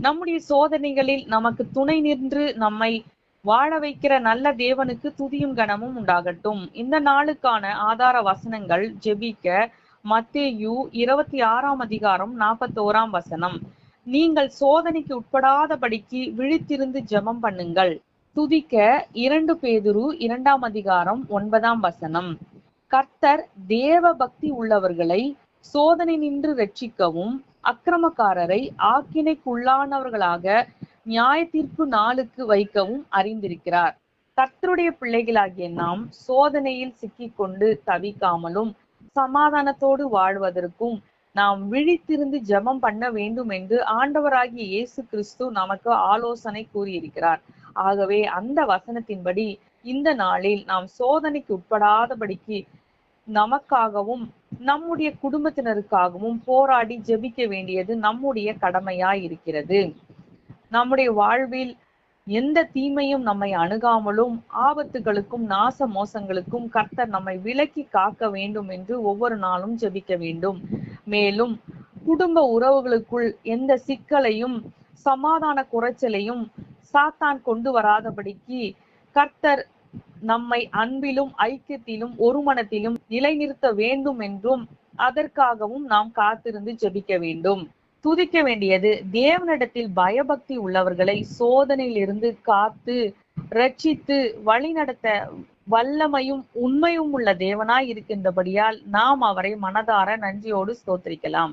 நம்முடைய சோதனைகளில் நமக்கு துணை நின்று நம்மை வாழ வைக்கிற நல்ல தேவனுக்கு துதியும் கனமும் உண்டாகட்டும். இந்த நாளுக்கான ஆதார வசனங்கள் ஜெபிக்க மத்தேயு 26 41. நீங்கள் சோதனைக்கு உட்படாதபடிக்கு விழித்திருந்து ஜெபம் பண்ணுங்கள். துதிக்க 2 பேதுரு 2 கர்த்தர் தேவ பக்தி உள்ளவர்களை சோதனை நின்று ரட்சிக்கவும் அக்கிரமக்காரரை ஆக்கினைக்குள்ளானவர்களாக நியாய தீர்ப்பு நாளுக்கு வைக்கவும் அறிந்திருக்கிறார். கர்த்தருடைய பிள்ளைகளாகிய நாம் சோதனையில் சிக்கிக்கொண்டு தவிக்காமலும் சமாதானத்தோடு வாழ்வதற்கும் நாம் விழித்திருந்து ஜெபம் பண்ண வேண்டும் என்று ஆண்டவராகிய இயேசு கிறிஸ்து நமக்கு ஆலோசனை கூறியிருக்கிறார். ஆகவே அந்த வசனத்தின்படி இந்த நாளில் நாம் சோதனைக்கு உட்படாதபடிக்கு நமக்காகவும் நம்முடைய குடும்பத்தினருக்காகவும் போராடி ஜெபிக்க வேண்டியது நம்முடைய கடமையாய் இருக்கிறது. நம்முடைய வாழ்வில் எந்த தீமையும் நம்மை அணுகாமலும் ஆபத்துகளுக்கும் நாச மோசங்களுக்கும் கர்த்தர் நம்மை விலக்கி காக்க வேண்டும் என்று ஒவ்வொரு நாளும் ஜெபிக்க வேண்டும். மேலும் குடும்ப உறவுகளுக்குள் எந்த சிக்கலையும் சமாதான குறைச்சலையும் சாத்தான் கொண்டு வராதபடிக்கு கர்த்தர் நம்மை அன்பிலும் ஐக்கியத்திலும் ஒருமனத்திலும் நிலைநிறுத்த வேண்டும் என்றும் அதற்காகவும் நாம் காத்திருந்து ஜெபிக்க வேண்டும். துதிக்க வேண்டியது தேவனிடத்தில் பயபக்தி உள்ளவர்களை சோதனையிலிருந்து காத்து ரட்சித்து வழிநடத்த வல்லமையும் உண்மையும் உள்ள தேவனாய் இருக்கின்றபடியால் நாம் அவரை மனதார நன்றியோடு ஸ்தோத்திரிக்கலாம்.